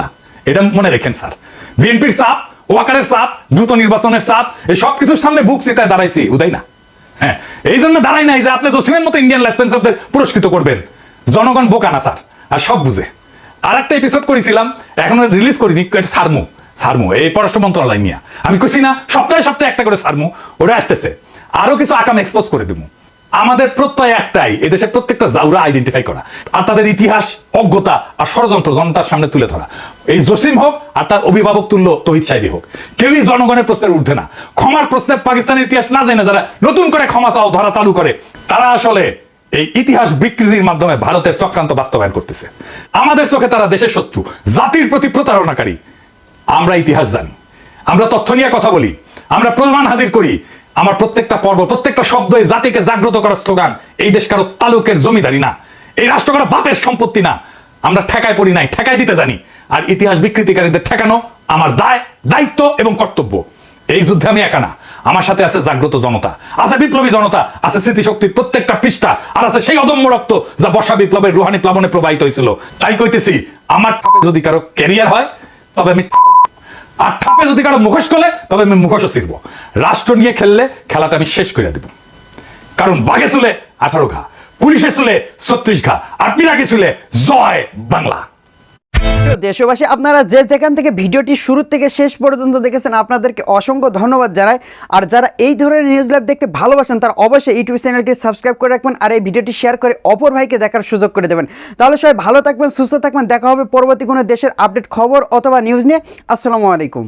না, এটা মনে রেখেন স্যার। বিএনপির চাপ, ওয়াকারের চাপ, দ্রুত নির্বাচনের চাপ, এই সব কিছুর সামনে বুক চিতায় দাঁড়াইছি, উদয় না। হ্যাঁ, এই জন্য দাঁড়াই নাই যে আপনি জসিমের মতো ইন্ডিয়ান লেসপেন্সারদের পুরস্কৃত করবেন। জনগণ বোকা না স্যার, আর সব বুঝে। আর একটা এপিসোড করেছিলাম, এখনো রিলিজ করিনি, সারমু এই পররাষ্ট্র মন্ত্রণালয় নিয়ে। আমি কইছি না সপ্তাহে সপ্তাহে একটা করে সারমু, ওটা আসতেছে। আরো কিছু আকাম এক্সপোজ করে দেবো। আমাদের প্রত্যয় একটাই, এদেশের প্রত্যেকটা জাউরা আইডেন্টিফাই করা আর তাদের ইতিহাস, অজ্ঞতা আর ষড়যন্ত্র জনতার সামনে তুলে ধরা। এই জসিম হোক আর তার অভিভাবক তুল্য তহিদ সাহেবী হোক, কেউই জনগণের প্রশ্নের ঊর্ধ্বে না। ক্ষমার প্রশ্নে পাকিস্তানের ইতিহাস না জেনে যারা নতুন করে ক্ষমা চাও ধরা চালু করে, তারা আসলে এই ইতিহাস বিকৃতির মাধ্যমে ভারতের চক্রান্ত বাস্তবায়ন করতেছে। আমাদের চোখে তারা দেশের শত্রু, জাতির প্রতি প্রতারণাকারী। আমরা ইতিহাস জানি, আমরা তথ্য নিয়ে কথা বলি, আমরা প্রমাণ হাজির করি। আমার প্রত্যেকটা পর্ব, প্রত্যেকটা শব্দ এই জাতিকে জাগ্রত করার স্লোগান। এই দেশ কারো তালুকের জমিদারি না, এই রাষ্ট্র কারো বাপের সম্পত্তি না। আমরা ঠেকায় পড়ি নাই, ঠেকায় দিতে জানি। আর ইতিহাস বিকৃতিকারীদের ঠেকানো আমার দায়, দায়িত্ব এবং কর্তব্য। এই যুদ্ধে আমি একা না, আমার সাথে আছে জাগ্রত জনতা, আছে বিপ্লবী জনতা, আছে স্মৃতিশক্তির প্রত্যেকটা পৃষ্ঠা, আর আছে সেই অদম্য রক্ত যা বর্ষা বিপ্লবের রুহানি প্লাবনে প্রবাহিত হয়েছিল। তাই কইতেছি, আমার ঠাপে যদি কারো ক্যারিয়ার হয় তবে আমি, আর ঠাপে যদি কারো মুখোশ করলে তবে আমি মুখোশও ছিড়ব। রাষ্ট্র নিয়ে খেললে খেলাটা আমি শেষ করে দেব। কারণ বাঘে চুলে 18 ঘা, পুলিশে চুলে 36 ঘা, আর পিনাকি চুলে জয় বাংলা। দেশবাসী, আপনারা যে যেখান থেকে ভিডিওটি শুরু থেকে শেষ পর্যন্ত দেখেছেন, আপনাদেরকে অসংখ্য ধন্যবাদ জানাই। আর যারা এই ধরনের নিউজ লাইভ দেখতে ভালোবাসেন, তারা অবশ্যই ইউটিউব চ্যানেলটি সাবস্ক্রাইব করে রাখবেন আর এই ভিডিওটি শেয়ার করে অপর ভাইকে দেখার সুযোগ করে দেবেন। তাহলে সবাই ভালো থাকবেন, সুস্থ থাকবেন। দেখা হবে পরবর্তী কোনো দেশের আপডেট খবর অথবা নিউজ নিয়ে। আসসালামু আলাইকুম।